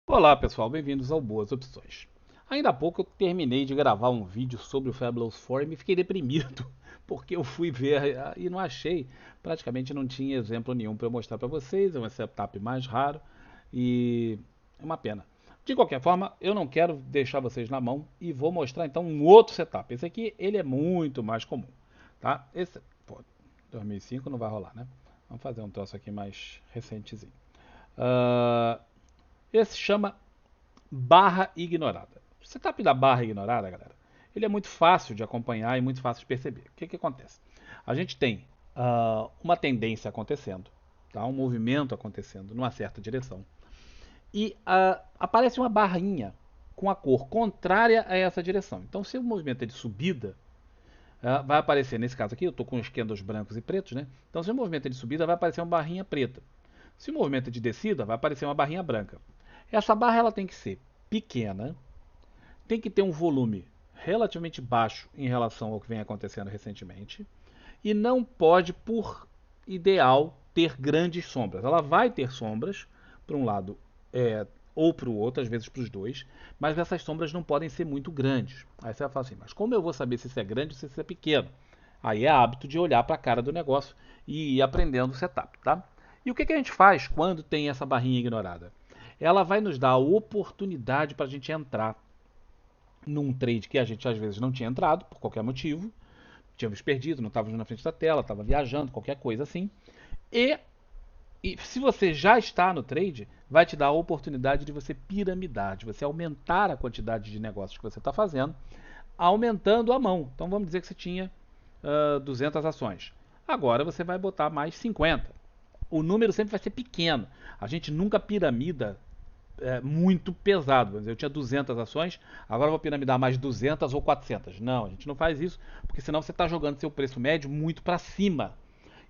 Olá pessoal, bem-vindos ao Boas Opções. Ainda há pouco eu terminei de gravar um vídeo sobre o Fabulous Forum e fiquei deprimido, porque eu fui ver e não achei, praticamente não tinha exemplo nenhum para mostrar para vocês, é um setup mais raro e é uma pena. De qualquer forma, eu não quero deixar vocês na mão e vou mostrar então um outro setup. Esse aqui, ele é muito mais comum, tá? Esse, pô, 2005 não vai rolar, né? Vamos fazer um troço aqui mais recentezinho. Ah, esse chama barra ignorada. O setup da barra ignorada, galera, ele é muito fácil de acompanhar e muito fácil de perceber. O que acontece? A gente tem uma tendência acontecendo, tá? Um movimento acontecendo numa certa direção. E aparece uma barrinha com a cor contrária a essa direção. Então, se o movimento é de subida, vai aparecer, nesse caso aqui, eu estou com os candles brancos e pretos, né? Então, se o movimento é de subida, vai aparecer uma barrinha preta. Se o movimento é de descida, vai aparecer uma barrinha branca. Essa barra ela tem que ser pequena, tem que ter um volume relativamente baixo em relação ao que vem acontecendo recentemente e não pode, por ideal, ter grandes sombras. Ela vai ter sombras para um lado ou para o outro, às vezes para os dois, mas essas sombras não podem ser muito grandes. Aí você vai falar assim, mas como eu vou saber se isso é grande ou se isso é pequeno? Aí é hábito de olhar para a cara do negócio e ir aprendendo o setup, tá? E o que a gente faz quando tem essa barrinha ignorada? Ela vai nos dar a oportunidade para a gente entrar num trade que a gente às vezes não tinha entrado, por qualquer motivo, tínhamos perdido, não estávamos na frente da tela, estava viajando, qualquer coisa assim. E, e se você já está no trade, vai te dar a oportunidade de você piramidar, de você aumentar a quantidade de negócios que você está fazendo, aumentando a mão. Então vamos dizer que você tinha 200 ações. Agora você vai botar mais 50. O número sempre vai ser pequeno. A gente nunca piramida muito pesado. Eu tinha 200 ações, agora eu vou piramidar mais 200 ou 400. Não, a gente não faz isso, porque senão você está jogando seu preço médio muito para cima.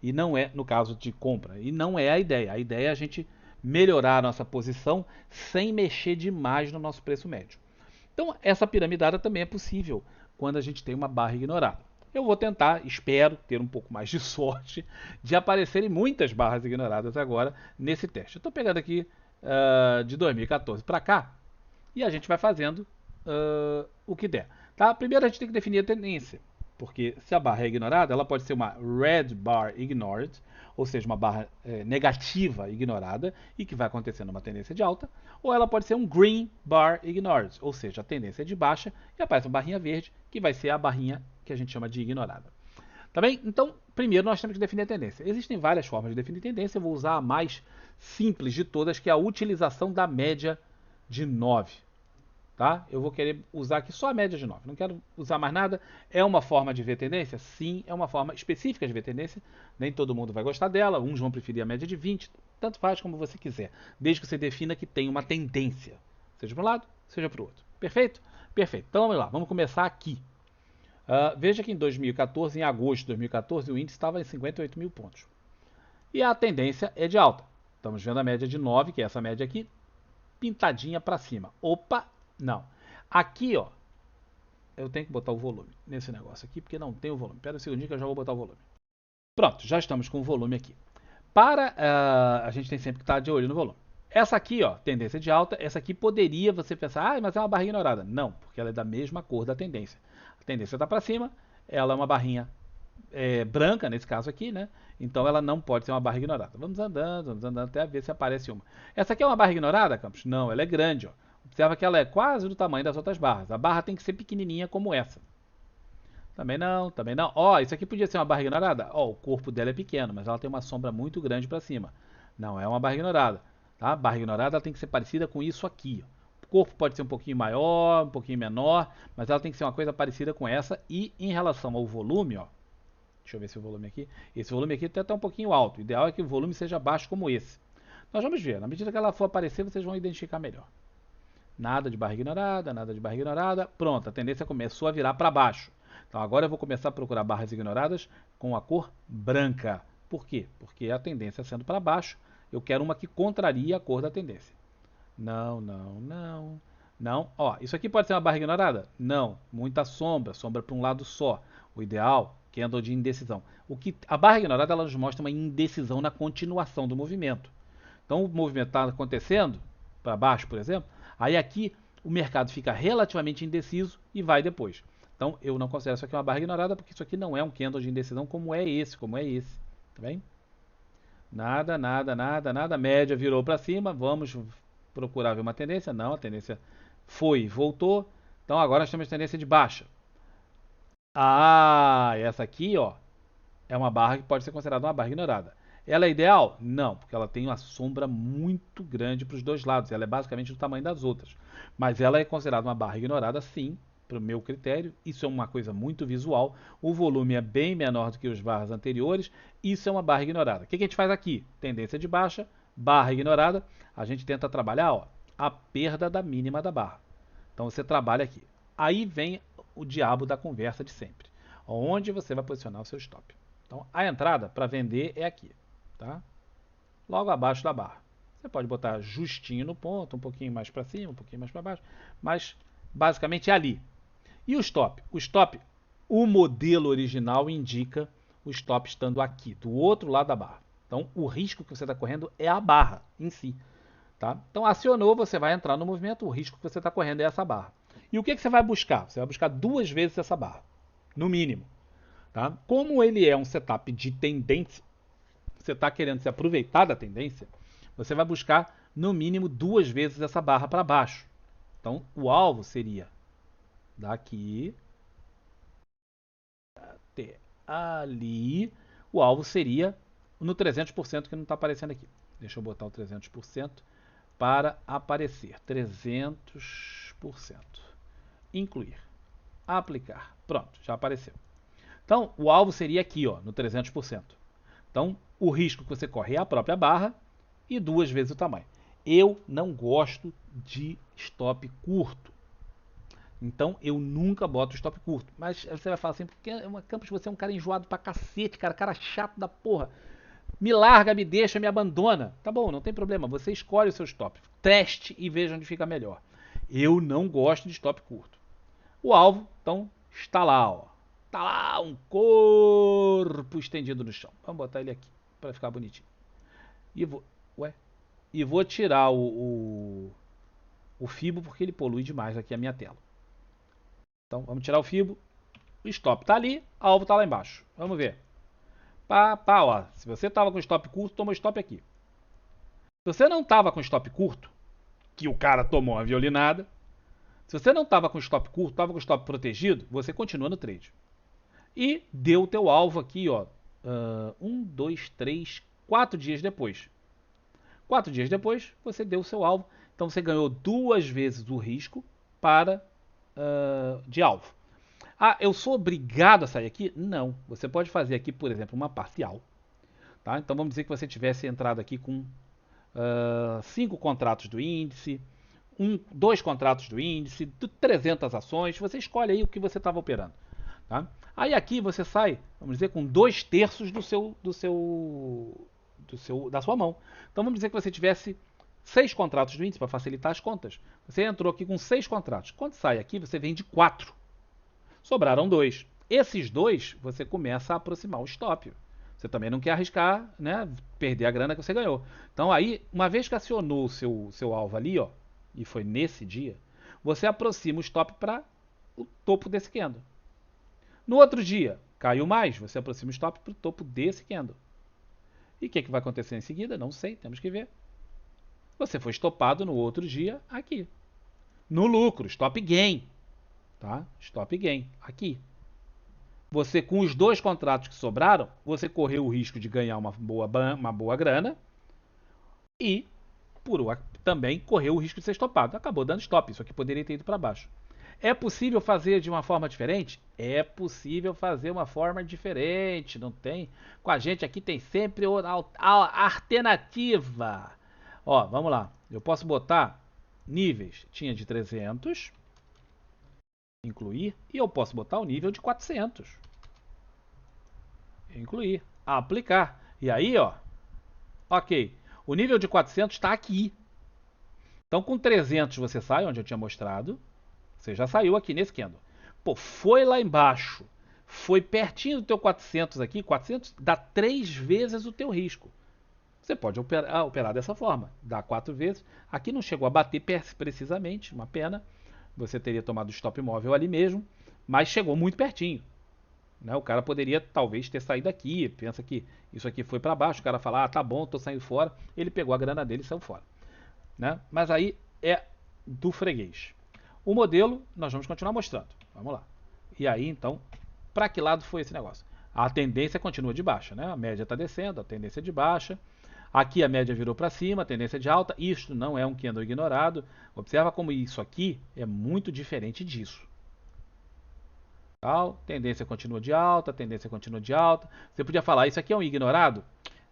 E não é, no caso de compra, e não é a ideia. A ideia é a gente melhorar a nossa posição sem mexer demais no nosso preço médio. Então, essa piramidada também é possível quando a gente tem uma barra ignorada. Eu vou tentar, espero ter um pouco mais de sorte de aparecerem muitas barras ignoradas agora nesse teste. Eu estou pegando aqui de 2014 para cá e a gente vai fazendo o que der. Tá? Primeiro a gente tem que definir a tendência, porque se a barra é ignorada, ela pode ser uma red bar ignored, ou seja, uma barra negativa ignorada e que vai acontecer numa tendência de alta, ou ela pode ser um green bar ignored, ou seja, a tendência é de baixa e aparece uma barrinha verde que vai ser a barrinha que a gente chama de ignorada. Tá bem? Então, primeiro nós temos que definir a tendência. Existem várias formas de definir tendência, eu vou usar a mais simples de todas, que é a utilização da média de 9. Tá? Eu vou querer usar aqui só a média de 9. Não quero usar mais nada. É uma forma de ver tendência? Sim, é uma forma específica de ver tendência. Nem todo mundo vai gostar dela. Uns vão preferir a média de 20. Tanto faz como você quiser. Desde que você defina que tem uma tendência. Seja para um lado, seja para o outro. Perfeito? Perfeito. Então vamos lá. Vamos começar aqui. Veja que em 2014, em agosto de 2014, o índice estava em 58 mil pontos. E a tendência é de alta. Estamos vendo a média de 9, que é essa média aqui, pintadinha para cima. Opa, não. Aqui, ó, eu tenho que botar o volume nesse negócio aqui, porque não tem o volume. Espera um segundinho que eu já vou botar o volume. Pronto, já estamos com o volume aqui. A gente tem sempre que estar de olho no volume. Essa aqui, ó, tendência de alta, essa aqui poderia você pensar, mas é uma barrinha ignorada. Não, porque ela é da mesma cor da tendência. A tendência está para cima, ela é uma barrinha branca, nesse caso aqui, né? Então ela não pode ser uma barra ignorada. Vamos andando até ver se aparece uma. Essa aqui é uma barra ignorada, Campos? Não, ela é grande, ó. Observa que ela é quase do tamanho das outras barras. A barra tem que ser pequenininha como essa. Também não, também não. Ó, isso aqui podia ser uma barra ignorada? Ó, o corpo dela é pequeno, mas ela tem uma sombra muito grande para cima. Não é uma barra ignorada. Tá? A barra ignorada ela tem que ser parecida com isso aqui. O corpo pode ser um pouquinho maior, um pouquinho menor, mas ela tem que ser uma coisa parecida com essa. E em relação ao volume, ó, deixa eu ver se o volume aqui. Esse volume aqui até está um pouquinho alto. O ideal é que o volume seja baixo como esse. Nós vamos ver. Na medida que ela for aparecer, vocês vão identificar melhor. Nada de barra ignorada, nada de barra ignorada. Pronto, a tendência começou a virar para baixo. Então agora eu vou começar a procurar barras ignoradas com a cor branca. Por quê? Porque a tendência sendo para baixo, eu quero uma que contrarie a cor da tendência. Não, não, não. Não. Ó, isso aqui pode ser uma barra ignorada? Não. Muita sombra, sombra para um lado só. O ideal, candle de indecisão. A barra ignorada nos mostra uma indecisão na continuação do movimento. Então o movimento está acontecendo, para baixo, por exemplo, aí aqui o mercado fica relativamente indeciso e vai depois. Então eu não considero isso aqui uma barra ignorada, porque isso aqui não é um candle de indecisão como é esse, tá bem? Nada, nada, nada, nada. Média virou para cima. Vamos procurar ver uma tendência. Não, a tendência foi e voltou. Então agora nós temos tendência de baixa. Ah, essa aqui, ó, é uma barra que pode ser considerada uma barra ignorada. Ela é ideal? Não, porque ela tem uma sombra muito grande para os dois lados. Ela é basicamente do tamanho das outras. Mas ela é considerada uma barra ignorada, sim, para o meu critério. Isso é uma coisa muito visual. O volume é bem menor do que os barras anteriores. Isso é uma barra ignorada. O que a gente faz aqui? Tendência de baixa, barra ignorada. A gente tenta trabalhar, ó, a perda da mínima da barra. Então você trabalha aqui. Aí vem o diabo da conversa de sempre. Onde você vai posicionar o seu stop. Então a entrada para vender é aqui, tá? Logo abaixo da barra. Você pode botar justinho no ponto, um pouquinho mais para cima, um pouquinho mais para baixo, mas basicamente é ali. E o stop? O stop, o modelo original indica o stop estando aqui, do outro lado da barra. Então o risco que você está correndo é a barra em si. Tá? Então acionou, você vai entrar no movimento, o risco que você está correndo é essa barra. E o que você vai buscar? Você vai buscar 2 vezes essa barra, no mínimo. Tá? Como ele é um setup de tendência, você está querendo se aproveitar da tendência, você vai buscar no mínimo 2 vezes essa barra para baixo. Então o alvo seria daqui até ali. O alvo seria no 300% que não está aparecendo aqui. Deixa eu botar o 300% para aparecer. 300%. Incluir. Aplicar. Pronto, já apareceu. Então, o alvo seria aqui, ó, no 300%. Então, o risco que você corre é a própria barra e 2 vezes o tamanho. Eu não gosto de stop curto. Então, eu nunca boto stop curto. Mas você vai falar assim, porque Campos, você é um cara enjoado pra cacete, cara chato da porra. Me larga, me deixa, me abandona. Tá bom, não tem problema. Você escolhe o seu stop. Teste e veja onde fica melhor. Eu não gosto de stop curto. O alvo, então, está lá, ó. Tá lá um corpo estendido no chão. Vamos botar ele aqui para ficar bonitinho. E vou tirar o fibo porque ele polui demais aqui a minha tela. Então vamos tirar o fibo. O stop está ali, o alvo está lá embaixo. Vamos ver. Pá, pá, ó. Se você estava com stop curto, toma o stop aqui. Se você não estava com stop curto, que o cara tomou uma violinada. Se você não estava com stop curto, estava com stop protegido, você continua no trade. E deu o teu alvo aqui, ó. 1, 2, 3, 4 dias depois. 4 dias depois, você deu o seu alvo. Então você ganhou 2 vezes o risco de alvo. Ah, eu sou obrigado a sair aqui? Não. Você pode fazer aqui, por exemplo, uma parcial. Tá? Então vamos dizer que você tivesse entrado aqui com 5 contratos do índice, 2 contratos do índice, 300 ações. Você escolhe aí o que você estava operando. Tá? Aí aqui você sai, vamos dizer, com 2/3 da sua mão. Então vamos dizer que você tivesse 6 contratos do índice para facilitar as contas. Você entrou aqui com 6 contratos. Quando sai aqui, você vende 4. Sobraram 2. Esses 2, você começa a aproximar o stop. Você também não quer arriscar, né, perder a grana que você ganhou. Então aí, uma vez que acionou o seu alvo ali, ó, e foi nesse dia, você aproxima o stop para o topo desse candle. No outro dia, caiu mais, você aproxima o stop para o topo desse candle. E o que vai acontecer em seguida? Não sei, temos que ver. Você foi estopado no outro dia aqui. No lucro, stop gain. Tá? Stop gain, aqui. Você, com os 2 contratos que sobraram, você correu o risco de ganhar uma boa grana e também correu o risco de ser estopado. Acabou dando stop, isso aqui poderia ter ido para baixo. É possível fazer de uma forma diferente? É possível fazer uma forma diferente, não tem? Com a gente aqui tem sempre a alternativa. Ó, vamos lá. Eu posso botar níveis. Tinha de 300, incluir, e eu posso botar o nível de 400. Incluir, aplicar. E aí, ó, ok. O nível de 400 está aqui. Então com 300 você sai, onde eu tinha mostrado. Você já saiu aqui nesse candle. Pô, foi lá embaixo. Foi pertinho do teu 400 aqui. 400 dá 3 vezes o teu risco. Você pode operar dessa forma, dá 4 vezes. Aqui não chegou a bater precisamente, uma pena. Você teria tomado o stop móvel ali mesmo, mas chegou muito pertinho. Né? O cara poderia talvez ter saído aqui, pensa que isso aqui foi para baixo, o cara fala, ah, tá bom, tô saindo fora. Ele pegou a grana dele e saiu fora. Né? Mas aí é do freguês. O modelo nós vamos continuar mostrando. Vamos lá. E aí então, para que lado foi esse negócio? A tendência continua de baixa, né? A média está descendo, a tendência é de baixa. Aqui a média virou para cima, a tendência é de alta. Isto não é um candle ignorado. Observa como isso aqui é muito diferente disso. Tal, tendência continua de alta, tendência continua de alta. Você podia falar, isso aqui é um ignorado?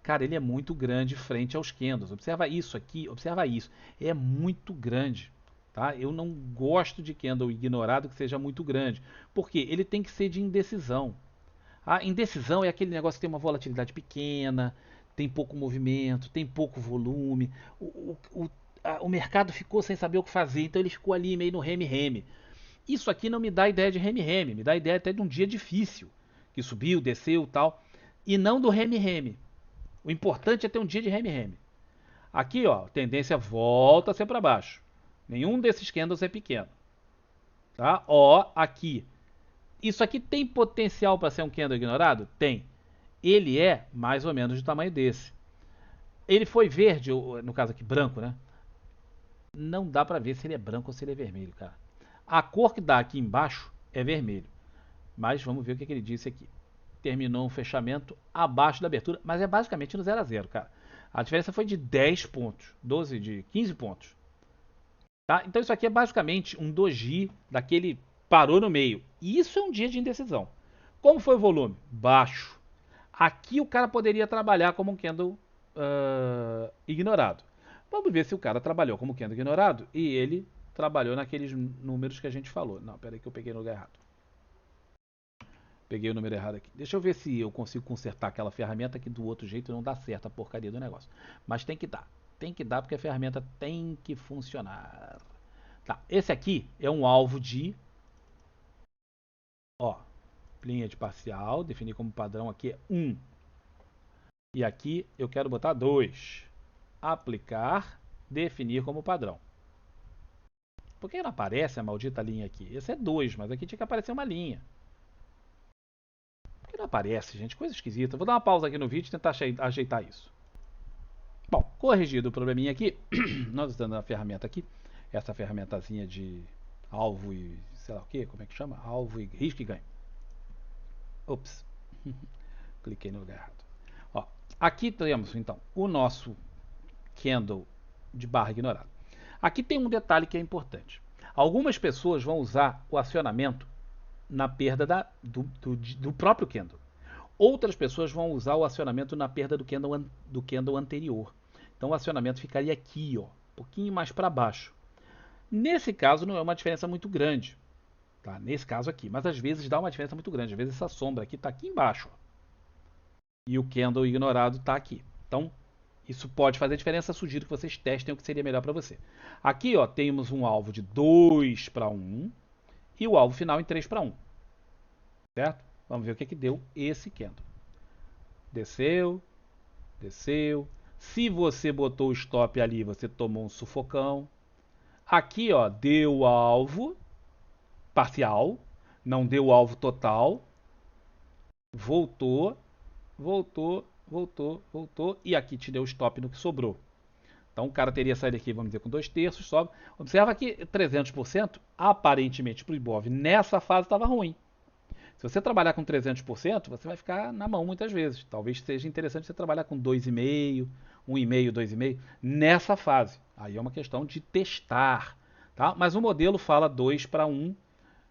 Cara, ele é muito grande frente aos candles. Observa isso aqui, observa isso. É muito grande. Tá? Eu não gosto de candle ignorado que seja muito grande. Porque ele tem que ser de indecisão. A indecisão é aquele negócio que tem uma volatilidade pequena, tem pouco movimento, tem pouco volume. O mercado ficou sem saber o que fazer, então ele ficou ali meio no reme-reme. Isso aqui não me dá ideia de reme-reme, me dá ideia até de um dia difícil, que subiu, desceu tal, e não do reme-reme. O importante é ter um dia de reme-reme. Aqui, ó, tendência volta a ser para baixo. Nenhum desses candles é pequeno. Tá? Ó, aqui. Isso aqui tem potencial para ser um candle ignorado? Tem. Ele é mais ou menos do tamanho desse. Ele foi verde, no caso aqui branco, né? Não dá para ver se ele é branco ou se ele é vermelho, cara. A cor que dá aqui embaixo é vermelho. Mas vamos ver o que ele disse aqui. Terminou um fechamento abaixo da abertura, mas é basicamente no 0 a 0, cara. A diferença foi de 10 pontos, 12 de 15 pontos. Tá? Então isso aqui é basicamente um doji daquele parou no meio. E isso é um dia de indecisão. Como foi o volume? Baixo. Aqui o cara poderia trabalhar como um candle ignorado. Vamos ver se o cara trabalhou como candle ignorado e ele trabalhou naqueles números que a gente falou. Não, peraí que eu peguei no lugar errado. Peguei o número errado aqui. Deixa eu ver se eu consigo consertar aquela ferramenta que do outro jeito não dá certo a porcaria do negócio. Mas tem que dar. Tem que dar porque a ferramenta tem que funcionar. Tá, esse aqui é um alvo de... Ó, linha de parcial, definir como padrão aqui é 1. E aqui eu quero botar 2. Aplicar, definir como padrão. Por que não aparece a maldita linha aqui? Esse é 2, mas aqui tinha que aparecer uma linha. Por que não aparece, gente? Coisa esquisita. Vou dar uma pausa aqui no vídeo e tentar ajeitar isso. Bom, corrigido o probleminha aqui, nós estamos na ferramenta aqui, essa ferramentazinha de alvo e sei lá o que, como é que chama? Alvo e risco e ganho. Ops, cliquei no lugar errado. Ó, aqui temos então o nosso candle de barra ignorada. Aqui tem um detalhe que é importante. Algumas pessoas vão usar o acionamento na perda do próprio candle. Outras pessoas vão usar o acionamento na perda do candle anterior. Então o acionamento ficaria aqui, ó, um pouquinho mais para baixo. Nesse caso não é uma diferença muito grande, tá? Nesse caso aqui, mas às vezes dá uma diferença muito grande. Às vezes essa sombra aqui está aqui embaixo, ó, e o candle ignorado está aqui. Então isso pode fazer diferença. Sugiro que vocês testem o que seria melhor para você. Aqui, ó, temos um alvo de 2 para 1 e o alvo final em 3 para 1. Certo? Vamos ver o que deu esse candle. Desceu, desceu. Se você botou o stop ali, você tomou um sufocão. Aqui, ó, deu o alvo parcial, não deu o alvo total. Voltou, voltou, voltou, voltou. E aqui te deu o stop no que sobrou. Então o cara teria saído aqui, vamos dizer, com 2/3, sobe. Observa que 300%, aparentemente para o Ibov, nessa fase estava ruim. Se você trabalhar com 300%, você vai ficar na mão muitas vezes. Talvez seja interessante você trabalhar com 2,5%, 1,5%, 2,5% nessa fase. Aí é uma questão de testar. Tá? Mas o modelo fala 2 para 1,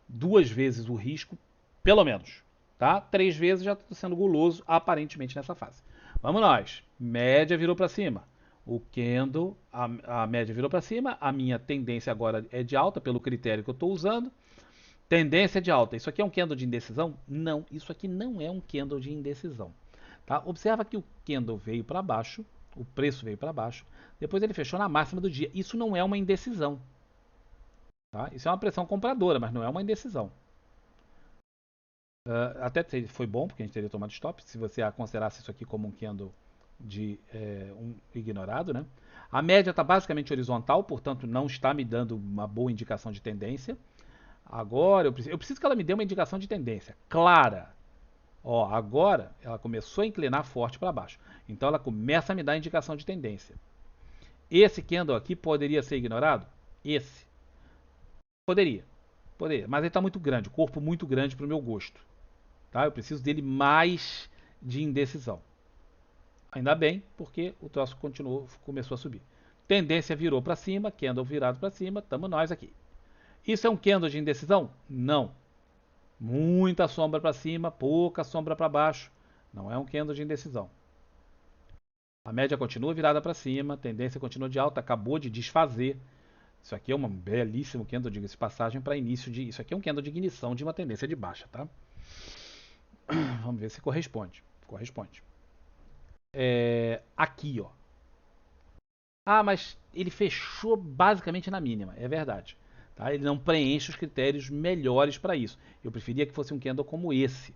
2 vezes o risco, pelo menos. Tá? 3 vezes já estou sendo guloso, aparentemente, nessa fase. Vamos nós. Média virou para cima. O candle, a média virou para cima. A minha tendência agora é de alta, pelo critério que eu estou usando. Tendência de alta. Isso aqui é um candle de indecisão? Não, isso aqui não é um candle de indecisão. Tá? Observa que o candle veio para baixo, o preço veio para baixo, depois ele fechou na máxima do dia. Isso não é uma indecisão. Tá? Isso é uma pressão compradora, mas não é uma indecisão. Até foi bom, porque a gente teria tomado stop. Se você considerasse isso aqui como um candle um ignorado, né? A média está basicamente horizontal, portanto não está me dando uma boa indicação de tendência. Agora eu preciso que ela me dê uma indicação de tendência clara. Ó, agora ela começou a inclinar forte para baixo. Então ela começa a me dar indicação de tendência. Esse candle aqui poderia ser ignorado? Esse. Poderia. Poderia. Mas ele está muito grande, o corpo muito grande para o meu gosto. Tá? Eu preciso dele mais de indecisão. Ainda bem, porque o troço começou a subir. Tendência virou para cima, candle virado para cima, estamos nós aqui. Isso é um candle de indecisão? Não. Muita sombra para cima, pouca sombra para baixo. Não é um candle de indecisão. A média continua virada para cima, tendência continua de alta, acabou de desfazer. Isso aqui é um belíssimo candle, diga-se de passagem, para início de... Isso aqui é um candle de ignição de uma tendência de baixa, tá? Vamos ver se corresponde. Corresponde. Aqui, ó. Ah, mas ele fechou basicamente na mínima, é verdade. Tá? Ele não preenche os critérios melhores para isso. Eu preferia que fosse um candle como esse.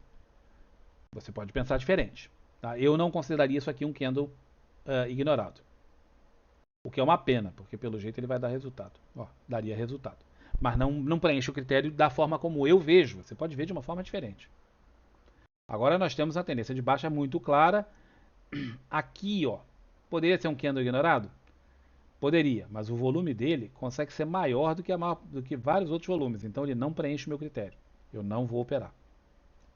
Você pode pensar diferente. Tá? Eu não consideraria isso aqui um candle ignorado. O que é uma pena, porque pelo jeito ele vai dar resultado. Ó, daria resultado. Mas não preenche o critério da forma como eu vejo. Você pode ver de uma forma diferente. Agora nós temos a tendência de baixa muito clara. Aqui, ó, poderia ser um candle ignorado? Poderia, mas o volume dele consegue ser maior do que vários outros volumes. Então ele não preenche o meu critério. Eu não vou operar.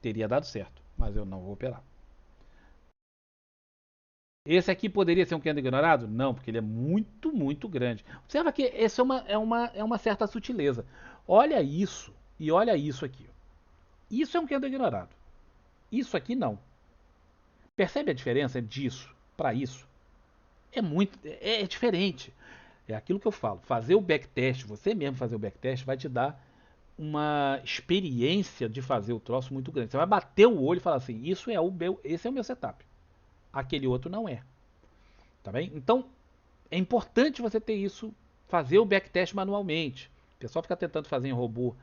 Teria dado certo, mas eu não vou operar. Esse aqui poderia ser um candle ignorado? Não, porque ele é muito, muito grande. Observa que essa é uma certa sutileza. Olha isso e olha isso aqui. Isso é um candle ignorado. Isso aqui não. Percebe a diferença disso para isso? É diferente. É aquilo que eu falo. Fazer o backtest, você mesmo fazer o backtest, vai te dar uma experiência de fazer o troço muito grande. Você vai bater o olho e falar assim: esse é o meu setup. Aquele outro não é. Tá bem? Então, é importante você ter isso, fazer o backtest manualmente. O pessoal fica tentando fazer em robô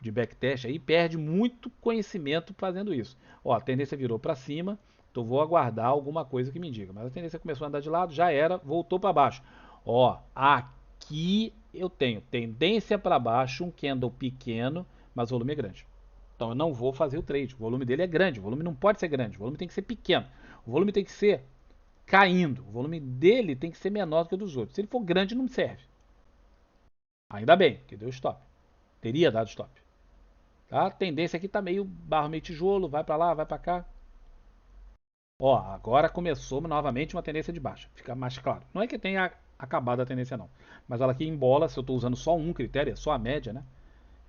de backtest aí, perde muito conhecimento fazendo isso. Ó, a tendência virou para cima, então vou aguardar alguma coisa que me diga. Mas a tendência começou a andar de lado, já era, voltou para baixo. Ó, aqui eu tenho tendência para baixo, um candle pequeno, mas o volume é grande. Então eu não vou fazer o trade. O volume dele é grande, o volume não pode ser grande, o volume tem que ser pequeno. O volume tem que ser caindo. O volume dele tem que ser menor do que o dos outros. Se ele for grande, não serve. Ainda bem que deu stop. Teria dado stop. Tá? A tendência aqui tá meio barro, meio tijolo, vai para lá, vai para cá. Ó, agora começou novamente uma tendência de baixa. Fica mais claro. Não é que tenha acabado a tendência não. Mas ela aqui embola, se eu estou usando só um critério, é só a média, né?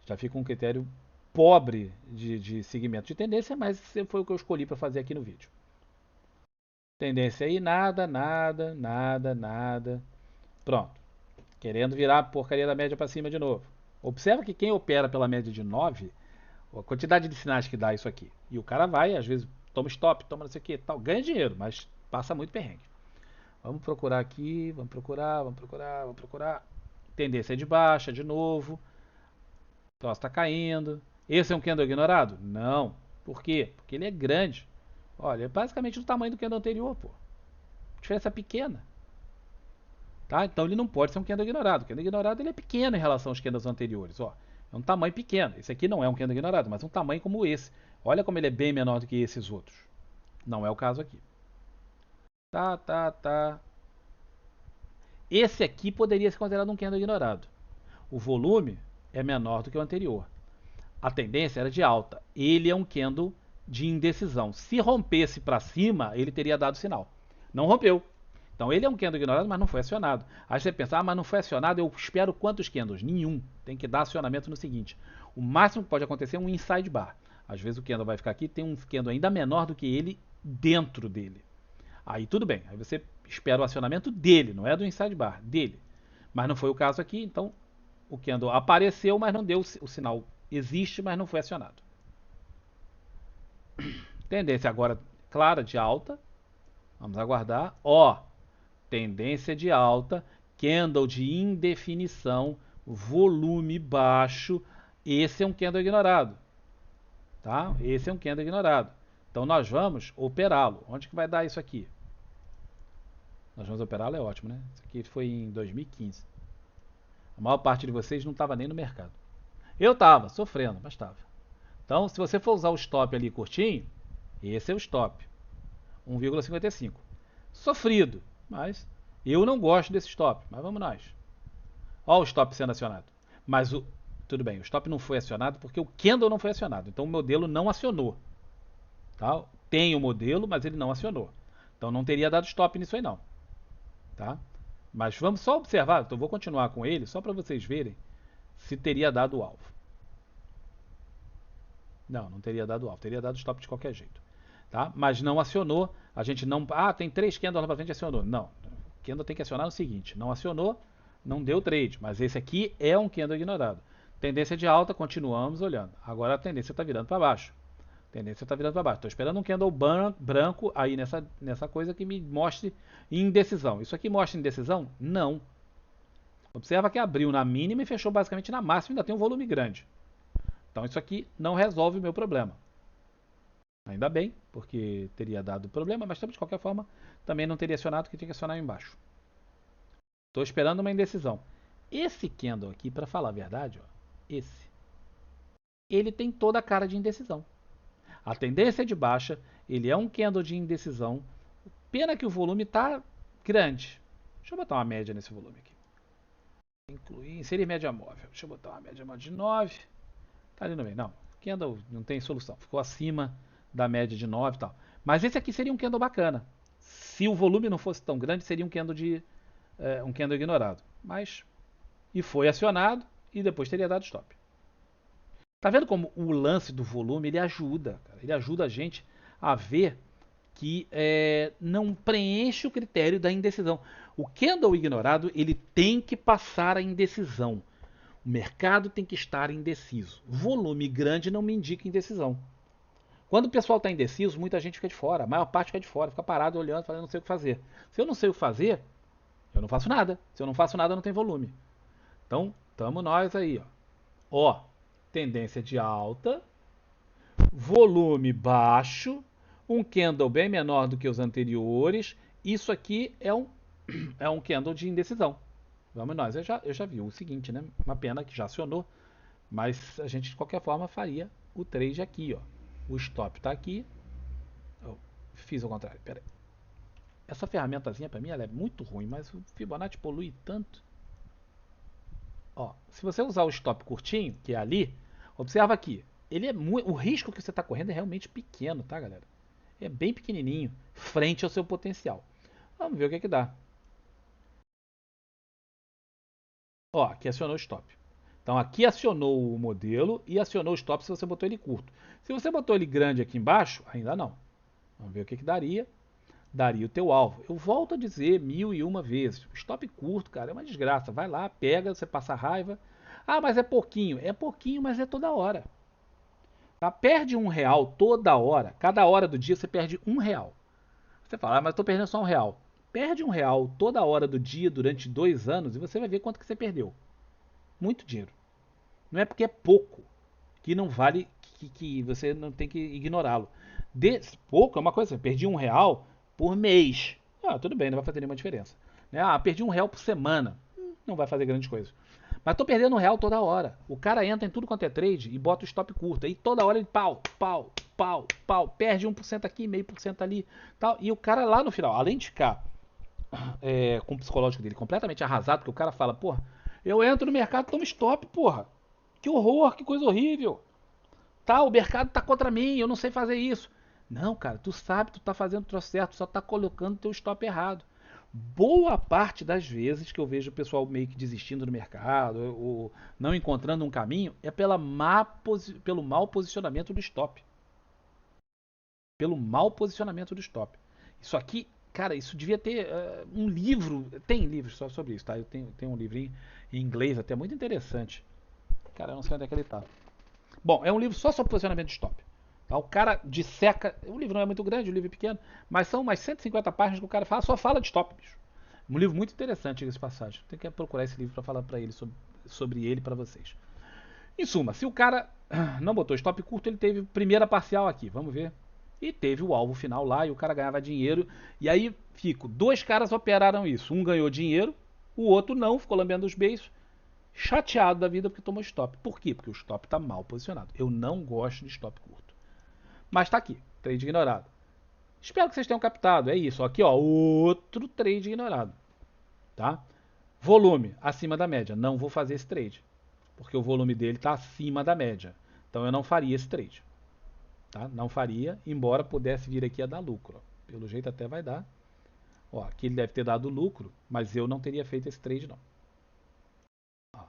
Já fica um critério pobre de segmento de tendência, mas foi o que eu escolhi para fazer aqui no vídeo. Tendência aí, nada, nada, nada, nada. Pronto. Querendo virar a porcaria da média para cima de novo. Observa que quem opera pela média de 9, a quantidade de sinais que dá isso aqui. E o cara vai, às vezes, toma stop, toma não sei o que, tal, ganha dinheiro, mas passa muito perrengue. Vamos procurar aqui, vamos procurar, vamos procurar, vamos procurar. Tendência de baixa, de novo. O troço está caindo. Esse é um candle ignorado? Não. Por quê? Porque ele é grande. Olha, é basicamente do tamanho do candle anterior, pô. Diferença pequena. Tá? Então ele não pode ser um candle ignorado. O candle ignorado ele é pequeno em relação aos candles anteriores. Ó, é um tamanho pequeno. Esse aqui não é um candle ignorado, mas um tamanho como esse. Olha como ele é bem menor do que esses outros. Não é o caso aqui. Tá. Esse aqui poderia ser considerado um candle ignorado. O volume é menor do que o anterior. A tendência era de alta. Ele é um candle de indecisão. Se rompesse para cima, ele teria dado sinal. Não rompeu. Então ele é um candle ignorado, mas não foi acionado. Aí você pensa, mas não foi acionado, eu espero quantos candles? Nenhum. Tem que dar acionamento no seguinte. O máximo que pode acontecer é um inside bar. Às vezes o candle vai ficar aqui, tem um candle ainda menor do que ele dentro dele. Aí tudo bem. Aí você espera o acionamento dele, não é do inside bar, dele. Mas não foi o caso aqui, então o candle apareceu, mas não deu o sinal. Existe, mas não foi acionado. Tendência agora clara de alta. Vamos aguardar. Ó, tendência de alta, candle de indefinição, volume baixo. Esse é um candle ignorado. Tá? Esse é um candle ignorado. Então nós vamos operá-lo. Onde que vai dar isso aqui? Nós vamos operá-lo é ótimo, né? Isso aqui foi em 2015. A maior parte de vocês não estava nem no mercado. Eu estava, sofrendo, mas estava. Então, se você for usar o stop ali curtinho, esse é o stop. 1,55. Sofrido, mas eu não gosto desse stop, mas vamos nós. Olha o stop sendo acionado. Mas tudo bem, o stop não foi acionado porque o candle não foi acionado. Então o modelo não acionou. Tá? Tem o modelo, mas ele não acionou. Então não teria dado stop nisso aí não. Tá? Mas vamos só observar, então vou continuar com ele só para vocês verem se teria dado o alvo. Não, não teria dado alvo, teria dado stop de qualquer jeito. Tá? Mas não acionou, a gente não... Ah, tem 3 candles lá pra frente, acionou. Não, o candle tem que acionar no seguinte, não acionou, não deu trade, mas esse aqui é um candle ignorado. Tendência de alta, continuamos olhando. Agora a tendência está virando para baixo. Tendência está virando para baixo. Estou esperando um candle branco aí nessa coisa que me mostre indecisão. Isso aqui mostra indecisão? Não. Observa que abriu na mínima e fechou basicamente na máxima, ainda tem um volume grande. Então isso aqui não resolve o meu problema. Ainda bem, porque teria dado problema, mas de qualquer forma também não teria acionado, que tinha que acionar embaixo. Estou esperando uma indecisão. Esse candle aqui, para falar a verdade, ó, ele tem toda a cara de indecisão. A tendência é de baixa, ele é um candle de indecisão. Pena que o volume está grande. Deixa eu botar uma média nesse volume aqui. Inserir média móvel. Deixa eu botar uma média móvel de 9. Tá ali no meio. Não, candle não tem solução. Ficou acima da média de 9 e tal. Mas esse aqui seria um candle bacana. Se o volume não fosse tão grande, seria um candle um candle ignorado. Mas e foi acionado e depois teria dado stop. Tá vendo como o lance do volume ele ajuda, cara? Ele ajuda a gente a ver que não preenche o critério da indecisão. O candle ignorado ele tem que passar a indecisão. O mercado tem que estar indeciso. Volume grande não me indica indecisão. Quando o pessoal está indeciso, muita gente fica de fora. A maior parte fica de fora, fica parado olhando, falando, não sei o que fazer. Se eu não sei o que fazer, eu não faço nada. Se eu não faço nada, não tem volume. Então, estamos nós aí. Ó, tendência de alta, volume baixo, um candle bem menor do que os anteriores. Isso aqui é um candle de indecisão. Vamos nós. Eu já vi o seguinte, né? Uma pena que já acionou, mas a gente de qualquer forma faria o trade aqui, ó. O stop está aqui. Oh, fiz ao contrário, peraí. Essa ferramentazinha para mim ela é muito ruim, mas o Fibonacci polui tanto. Ó, se você usar o stop curtinho, que é ali, observa aqui. O risco que você está correndo é realmente pequeno, tá, galera? É bem pequenininho, frente ao seu potencial. Vamos ver o que é que dá. Ó, aqui acionou o stop. Então aqui acionou o modelo e acionou o stop se você botou ele curto. Se você botou ele grande aqui embaixo, ainda não. Vamos ver o que daria. Daria o teu alvo. Eu volto a dizer 1001 vezes. O stop curto, cara, é uma desgraça. Vai lá, pega, você passa raiva. Ah, mas é pouquinho. É pouquinho, mas é toda hora. Tá? Perde R$ 1 toda hora. Cada hora do dia você perde R$ 1. Você fala, ah, mas estou perdendo só R$ 1. Perde R$ 1 toda hora do dia durante 2 anos e você vai ver quanto que você perdeu. Muito dinheiro. Não é porque é pouco que não vale, que você não tem que ignorá-lo. Pouco é uma coisa, eu perdi R$ 1 por mês. Ah, tudo bem, não vai fazer nenhuma diferença. Né? Ah, perdi R$ 1 por semana. Não vai fazer grande coisa. Mas tô perdendo R$ 1 toda hora. O cara entra em tudo quanto é trade e bota o stop curto. Aí toda hora ele pau, pau, pau, pau. Perde 1% aqui, 0,5% ali. Tal. E o cara lá no final, além de ficar com o psicológico dele completamente arrasado, porque o cara fala, porra, eu entro no mercado e tomo stop, porra. Que horror, que coisa horrível. Tá, o mercado tá contra mim, eu não sei fazer isso. Não, cara, tu sabe, tu tá fazendo o troço certo, só tá colocando teu stop errado. Boa parte das vezes que eu vejo o pessoal meio que desistindo do mercado ou não encontrando um caminho é pelo mau posicionamento do stop. Pelo mau posicionamento do stop. Isso aqui, cara, isso devia ter um livro. Tem livros só sobre isso, tá? Eu tenho um livrinho em inglês até muito interessante. Cara, eu não sei onde é que ele tá. Bom, é um livro só sobre posicionamento de stop. Tá? O cara disseca. O livro não é muito grande, o livro é pequeno, mas são umas 150 páginas que o cara só fala de stop, bicho. Um livro muito interessante esse passagem. Tem que procurar esse livro para falar para ele sobre ele para vocês. Em suma, se o cara não botou stop curto, ele teve primeira parcial aqui. Vamos ver. E teve o alvo final lá e o cara ganhava dinheiro. E aí, dois caras operaram isso. Um ganhou dinheiro, o outro não, ficou lambendo os beijos, chateado da vida porque tomou stop. Por quê? Porque o stop está mal posicionado. Eu não gosto de stop curto. Mas está aqui, trade ignorado. Espero que vocês tenham captado. É isso. Aqui, ó, outro trade ignorado. Tá? Volume acima da média. Não vou fazer esse trade, porque o volume dele está acima da média. Então eu não faria esse trade. Tá? Não faria, embora pudesse vir aqui a dar lucro. Ó. Pelo jeito até vai dar. Ó, aqui ele deve ter dado lucro, mas eu não teria feito esse trade não. Ó.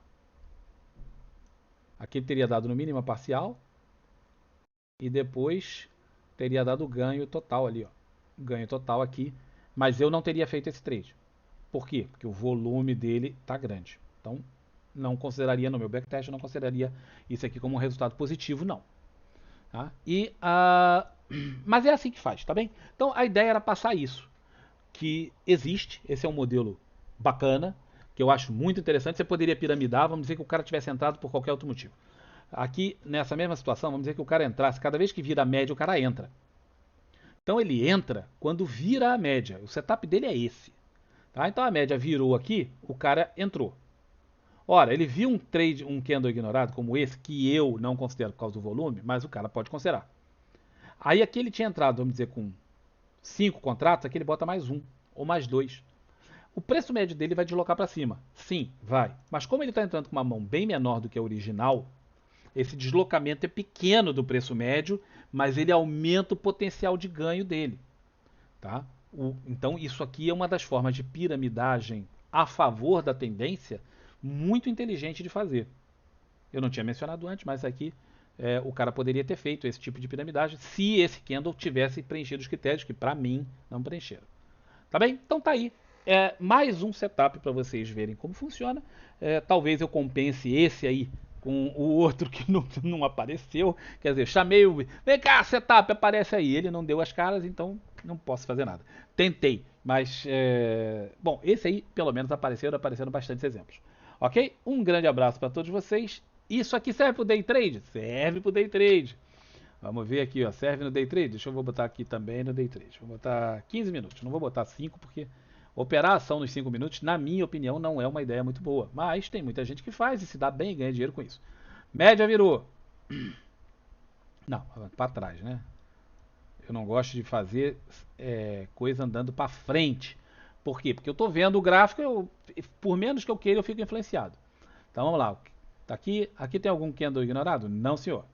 Aqui ele teria dado no mínimo a parcial e depois teria dado ganho total ali, ó. Ganho total aqui, mas eu não teria feito esse trade. Por quê? Porque o volume dele está grande. Então, não consideraria no meu backtest, eu não consideraria isso aqui como um resultado positivo, não. Tá? Mas é assim que faz, tá bem? Então, a ideia era passar isso, que existe, esse é um modelo bacana, que eu acho muito interessante. Você poderia piramidar, vamos dizer que o cara tivesse entrado por qualquer outro motivo. Aqui, nessa mesma situação, vamos dizer que o cara entrasse, cada vez que vira a média, o cara entra. Então, ele entra quando vira a média. O setup dele é esse. Tá? Então a média virou aqui, o cara entrou. Ora, ele viu um trade, um candle ignorado como esse, que eu não considero por causa do volume, mas o cara pode considerar. Aí aqui ele tinha entrado, vamos dizer, com 5 contratos, aqui ele bota mais um ou mais dois. O preço médio dele vai deslocar para cima. Sim, vai. Mas como ele está entrando com uma mão bem menor do que a original, esse deslocamento é pequeno do preço médio, mas ele aumenta o potencial de ganho dele. Tá? Então, isso aqui é uma das formas de piramidagem a favor da tendência muito inteligente de fazer. Eu não tinha mencionado antes, mas aqui o cara poderia ter feito esse tipo de piramidagem se esse candle tivesse preenchido os critérios, que para mim não preencheram. Tá bem? Então tá aí. Mais um setup para vocês verem como funciona. Talvez eu compense esse aí com o outro que não apareceu. Quer dizer, chamei o. Vem cá, setup, aparece aí. Ele não deu as caras, então não posso fazer nada. Tentei, mas. Bom, esse aí pelo menos apareceram bastantes exemplos. Ok? Um grande abraço para todos vocês. Isso aqui serve para o day trade? Serve para o day trade. Vamos ver aqui, ó. Serve no day trade? Deixa eu botar aqui também no day trade. Vou botar 15 minutos. Não vou botar 5 porque operar a ação nos 5 minutos, na minha opinião, não é uma ideia muito boa. Mas tem muita gente que faz e se dá bem e ganha dinheiro com isso. Média virou. Não, para trás, né? Eu não gosto de fazer coisa andando para frente. Por quê? Porque eu estou vendo o gráfico, por menos que eu queira, eu fico influenciado. Então vamos lá. Aqui tem algum candle ignorado? Não, senhor.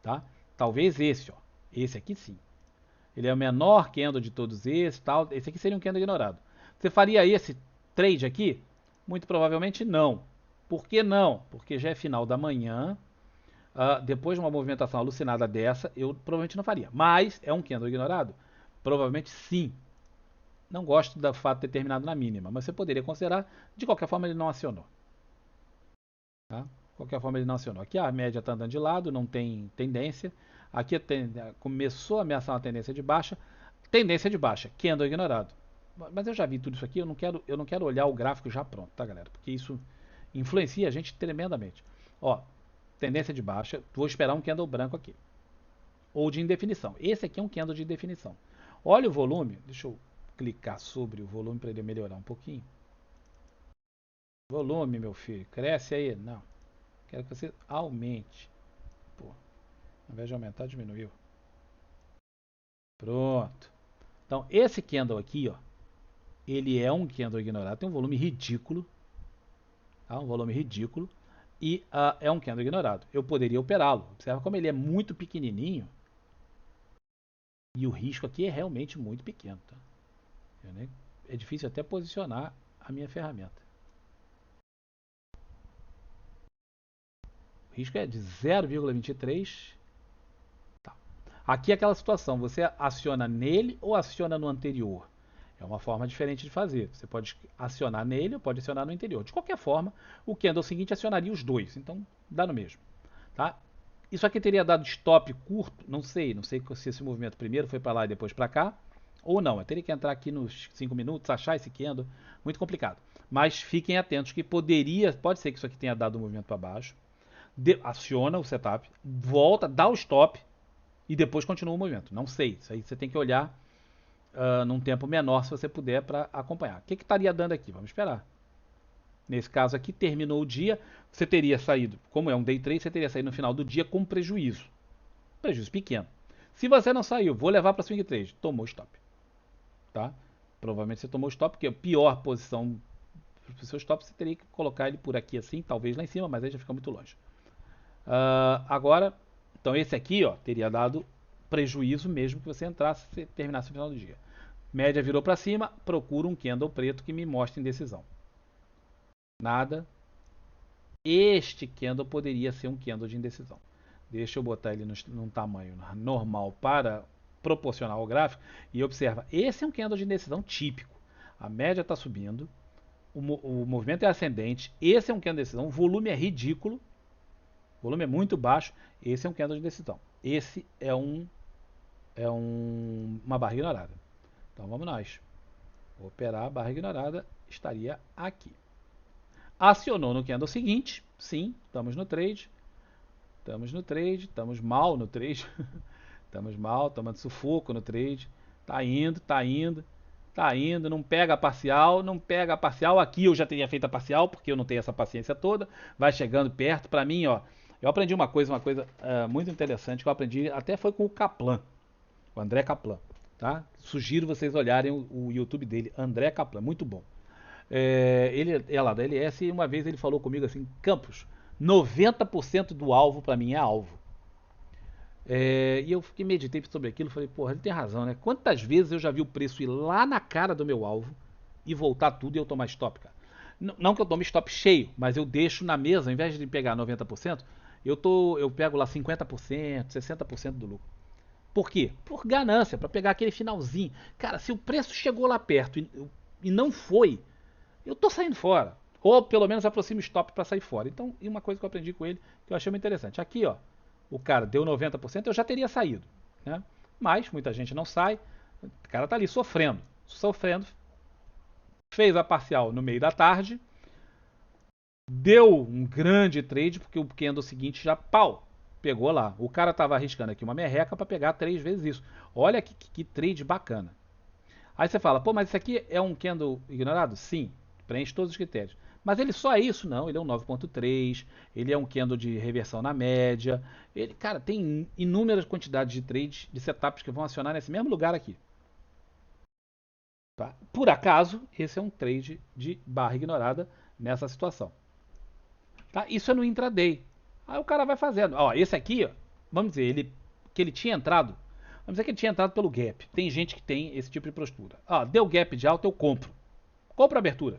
Tá? Talvez esse, ó. Esse aqui sim. Ele é o menor candle de todos esses, tal. Esse aqui seria um candle ignorado. Você faria esse trade aqui? Muito provavelmente não. Por que não? Porque já é final da manhã. Depois de uma movimentação alucinada dessa, eu provavelmente não faria. Mas é um candle ignorado? Provavelmente sim. Não gosto do fato de ter terminado na mínima, mas você poderia considerar. De qualquer forma, ele não acionou. Tá? De qualquer forma, ele não acionou. Aqui a média está andando de lado, não tem tendência. Aqui começou a ameaçar uma tendência de baixa. Tendência de baixa, candle ignorado. Mas eu já vi tudo isso aqui, eu não quero olhar o gráfico já pronto, tá, galera? Porque isso influencia a gente tremendamente. Ó, tendência de baixa, vou esperar um candle branco aqui. Ou de indefinição. Esse aqui é um candle de indefinição. Olha o volume, deixa eu clicar sobre o volume para ele melhorar um pouquinho. Volume, meu filho, cresce aí. Não, quero que você aumente. Pô, ao invés de aumentar, diminuiu. Pronto. Então, esse candle aqui, ó, ele é um candle ignorado, tem um volume ridículo, tá? Um volume ridículo, e é um candle ignorado. Eu poderia operá-lo. Observa como ele é muito pequenininho, e o risco aqui é realmente muito pequeno. Tá? É difícil até posicionar a minha ferramenta. O risco é de 0,23. Tá. Aqui é aquela situação, você aciona nele ou aciona no anterior? É uma forma diferente de fazer. Você pode acionar nele ou pode acionar no interior. De qualquer forma, o candle seguinte acionaria os dois. Então, dá no mesmo. Tá? Isso aqui teria dado stop curto? Não sei. Não sei se esse movimento primeiro foi para lá e depois para cá. Ou não. Eu teria que entrar aqui nos 5 minutos, achar esse candle. Muito complicado. Mas fiquem atentos que pode ser que isso aqui tenha dado um movimento para baixo. Aciona o setup, volta, dá o stop e depois continua o movimento. Não sei, isso aí você tem que olhar num tempo menor, se você puder, para acompanhar. O que estaria dando aqui? Vamos esperar. Nesse caso aqui, terminou o dia, você teria saído, como é um day trade, você teria saído no final do dia com prejuízo. Prejuízo pequeno. Se você não saiu, vou levar para swing trade, tomou stop. Tá? Provavelmente você tomou stop, porque a pior posição para o seu stop, você teria que colocar ele por aqui assim, talvez lá em cima, mas aí já fica muito longe. Agora, então esse aqui ó, teria dado prejuízo mesmo que você entrasse e terminasse no final do dia. Média virou para cima, procura um candle preto que me mostre indecisão. Nada. Este candle poderia ser um candle de indecisão. Deixa eu botar ele num tamanho normal para proporcional ao gráfico. E observa, esse é um candle de indecisão típico. A média está subindo, o movimento é ascendente, esse é um candle de indecisão, o volume é ridículo, o volume é muito baixo, esse é um candle de indecisão. Esse é uma barra ignorada. Então vamos nós. Vou operar a barra ignorada, estaria aqui. Acionou no candle seguinte, sim, estamos no trade, estamos mal no trade, estamos mal, tomando sufoco no trade, tá indo, não pega a parcial, aqui eu já teria feito a parcial, porque eu não tenho essa paciência toda, vai chegando perto, para mim, ó, eu aprendi uma coisa muito interessante que eu aprendi, até foi com o Kaplan, o André Kaplan, tá? Sugiro vocês olharem o YouTube dele, André Kaplan, muito bom. Ele é lá da LS e uma vez ele falou comigo assim, Campos, 90% do alvo para mim é alvo. E eu fiquei meditei sobre aquilo, falei, porra, ele tem razão, né? Quantas vezes eu já vi o preço ir lá na cara do meu alvo e voltar tudo e eu tomar stop, cara? Não que eu tome stop cheio, mas eu deixo na mesa, ao invés de pegar 90%, eu pego lá 50%, 60% do lucro. Por quê? Por ganância, para pegar aquele finalzinho. Cara, se o preço chegou lá perto e não foi, eu tô saindo fora. Ou pelo menos aproximo o stop para sair fora. Então, e uma coisa que eu aprendi com ele, que eu achei muito interessante. Aqui, ó, o cara deu 90%, eu já teria saído. Né? Mas muita gente não sai. O cara tá ali sofrendo. Fez a parcial no meio da tarde. Deu um grande trade, porque o candle seguinte já, pau, pegou lá. O cara tava arriscando aqui uma merreca para pegar 3 vezes isso. Olha que trade bacana. Aí você fala, pô, mas isso aqui é um candle ignorado? Sim, preenche todos os critérios. Mas ele só é isso? Não, ele é um 9.3, ele é um candle de reversão na média. Ele, cara, tem inúmeras quantidades de trades, de setups que vão acionar nesse mesmo lugar aqui. Tá? Por acaso, esse é um trade de barra ignorada nessa situação. Tá? Isso é no intraday. Aí o cara vai fazendo. Ó, esse aqui, ó, vamos dizer, que ele tinha entrado. Vamos dizer que ele tinha entrado pelo gap. Tem gente que tem esse tipo de postura. Ah, deu gap de alta, eu compro. Compro a abertura.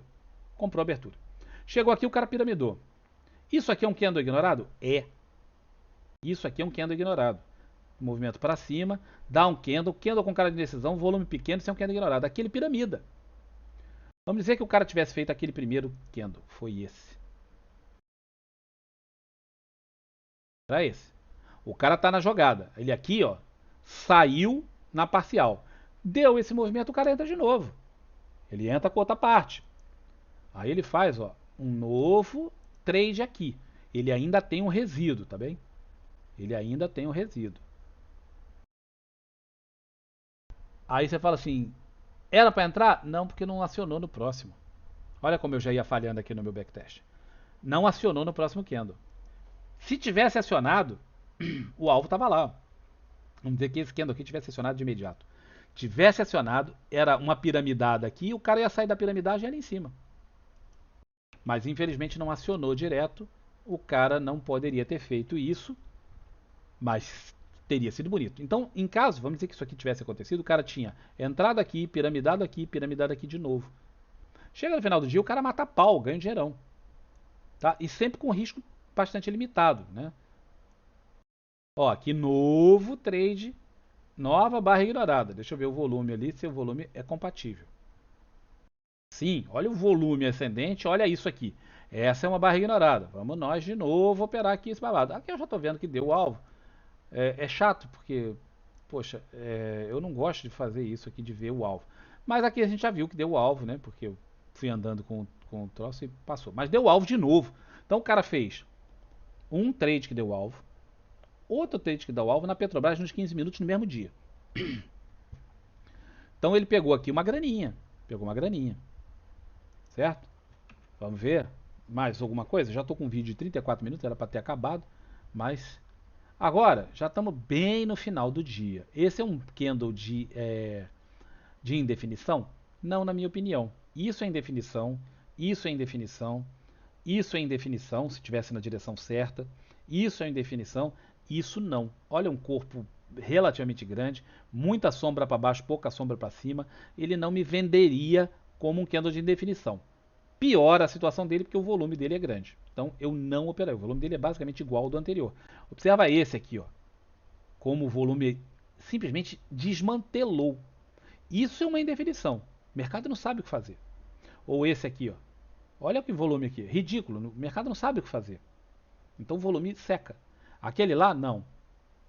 Comprou a abertura. Chegou aqui, o cara piramidou. Isso aqui é um candle ignorado? É. Isso aqui é um candle ignorado. Movimento para cima, dá um candle com cara de decisão, volume pequeno, isso é um candle ignorado. Aqui ele piramida. Vamos dizer que o cara tivesse feito aquele primeiro candle. Foi esse. Era esse. O cara tá na jogada. Ele aqui, ó, saiu na parcial. Deu esse movimento, o cara entra de novo. Ele entra com outra parte. Aí ele faz, ó, um novo trade aqui. Ele ainda tem um resíduo, tá bem? Ele ainda tem um resíduo. Aí você fala assim, era para entrar? Não, porque não acionou no próximo. Olha como eu já ia falhando aqui no meu backtest. Não acionou no próximo candle. Se tivesse acionado, o alvo estava lá. Vamos dizer que esse candle aqui tivesse acionado de imediato. Tivesse acionado, era uma piramidada aqui, e o cara ia sair da piramidagem ali em cima. Mas infelizmente não acionou direto. O cara não poderia ter feito isso, mas teria sido bonito. Então, em caso, vamos dizer que isso aqui tivesse acontecido, o cara tinha entrado aqui, piramidado aqui de novo. Chega no final do dia, o cara mata pau, ganha um dinheirão. Tá? E sempre com risco bastante limitado, né? Ó, aqui novo trade, nova barra ignorada. Deixa eu ver o volume ali, se o volume é compatível. Sim, olha o volume ascendente, olha isso aqui. Essa é uma barra ignorada. Vamos nós de novo operar aqui esse babado. Aqui eu já estou vendo que deu o alvo. É chato porque, poxa, eu não gosto de fazer isso aqui, de ver o alvo. Mas aqui a gente já viu que deu o alvo, né? Porque eu fui andando com o troço e passou. Mas deu o alvo de novo. Então o cara fez um trade que deu alvo, outro trade que dá o alvo na Petrobras nos 15 minutos no mesmo dia. Então ele pegou aqui uma graninha, certo? Vamos ver mais alguma coisa? Já estou com um vídeo de 34 minutos, era para ter acabado, mas agora já estamos bem no final do dia. Esse é um candle de indefinição? Não, na minha opinião. Isso é indefinição, isso é indefinição, isso é indefinição, se tivesse na direção certa. Isso é indefinição, isso não. Olha um corpo relativamente grande, muita sombra para baixo, pouca sombra para cima. Ele não me venderia como um candle de indefinição. Piora a situação dele porque o volume dele é grande. Então eu não operaria. O volume dele é basicamente igual ao do anterior. Observa esse aqui, ó, como o volume simplesmente desmantelou. Isso é uma indefinição. O mercado não sabe o que fazer. Ou esse aqui, ó. Olha que volume aqui, ridículo. O mercado não sabe o que fazer. Então o volume seca. Aquele lá, não.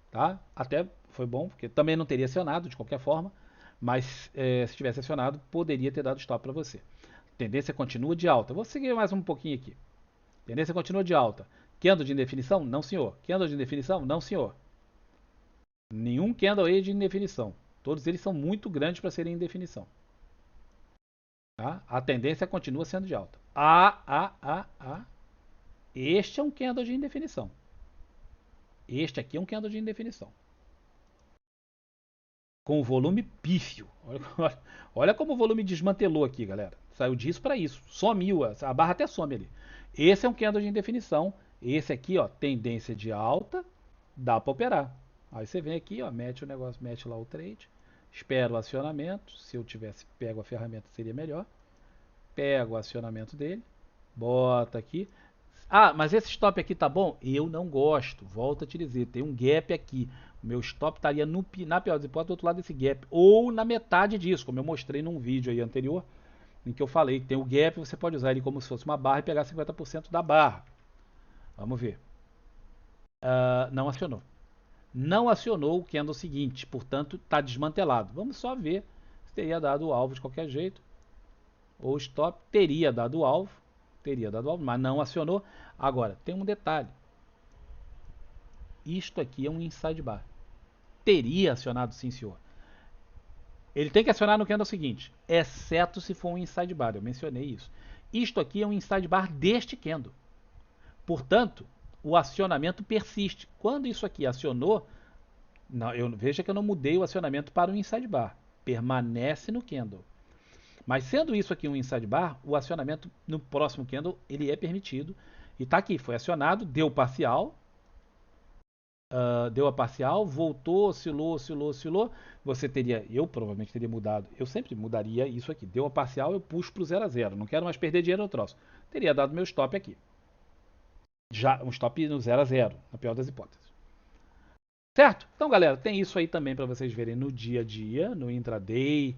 Tá? Até foi bom, porque também não teria acionado de qualquer forma. Mas se tivesse acionado, poderia ter dado stop para você. Tendência continua de alta. Vou seguir mais um pouquinho aqui. Tendência continua de alta. Candle de indefinição? Não, senhor. Candle de indefinição? Não, senhor. Nenhum candle aí de indefinição. Todos eles são muito grandes para serem indefinição. Tá? A tendência continua sendo de alta. Este é um candle de indefinição. Este aqui é um candle de indefinição. Com o volume pífio. Olha como o volume desmantelou aqui, galera. Saiu disso para isso. Sumiu. A barra até some ali. Esse é um candle de indefinição. Esse aqui, ó, tendência de alta. Dá para operar. Aí você vem aqui, ó, mete o negócio, mete lá o trade. Espera o acionamento. Se eu tivesse pego a ferramenta seria melhor. Pega o acionamento dele. Bota aqui. Ah, mas esse stop aqui tá bom? Eu não gosto. Volto a te dizer, tem um gap aqui. O meu stop estaria na pior das hipóteses do outro lado desse gap. Ou na metade disso, como eu mostrei num vídeo aí anterior, em que eu falei que tem o gap, você pode usar ele como se fosse uma barra e pegar 50% da barra. Vamos ver. Não acionou. Não acionou o candle seguinte, portanto está desmantelado. Vamos só ver se teria dado o alvo de qualquer jeito. Ou stop teria dado o alvo. Mas não acionou. Agora, tem um detalhe. Isto aqui é um inside bar. Teria acionado, sim, senhor. Ele tem que acionar no candle seguinte, exceto se for um inside bar. Eu mencionei isso. Isto aqui é um inside bar deste candle. Portanto, o acionamento persiste. Quando isso aqui acionou, veja que eu não mudei o acionamento para o inside bar. Permanece no candle. Mas sendo isso aqui um inside bar, o acionamento no próximo candle ele é permitido. E está aqui, foi acionado, deu parcial. Deu a parcial, voltou, oscilou. Você teria, eu provavelmente teria mudado. Eu sempre mudaria isso aqui. Deu a parcial, eu puxo para o 0 a 0. Não quero mais perder dinheiro no troço. Teria dado meu stop aqui. Já um stop no 0 a 0, na pior das hipóteses. Certo? Então, galera, tem isso aí também para vocês verem no dia a dia, no intraday,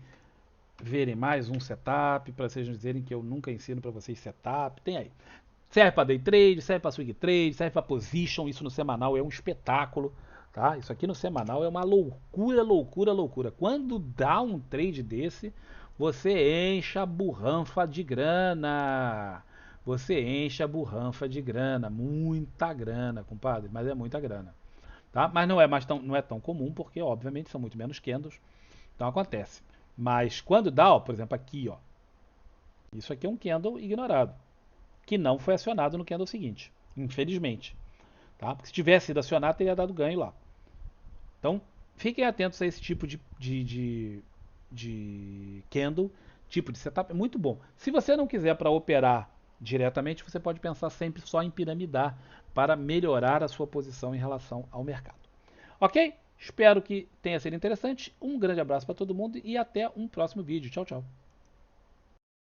verem mais um setup, para vocês dizerem que eu nunca ensino para vocês setup. Tem aí. Serve para day trade, serve para swing trade, serve para position. Isso no semanal é um espetáculo, tá? Isso aqui no semanal é uma loucura. Quando dá um trade desse, você enche a burranfa de grana. Muita grana, compadre, mas é muita grana, tá? Mas não é tão comum, porque obviamente são muito menos candles, então acontece. Mas quando dá, ó, por exemplo, aqui, ó, isso aqui é um candle ignorado, que não foi acionado no candle seguinte, infelizmente, tá? Porque se tivesse sido acionado, teria dado ganho lá. Então, fiquem atentos a esse tipo de candle, tipo de setup, é muito bom. Se você não quiser para operar diretamente, você pode pensar sempre só em piramidar para melhorar a sua posição em relação ao mercado. Ok? Espero que tenha sido interessante. Um grande abraço para todo mundo e até um próximo vídeo. Tchau, tchau.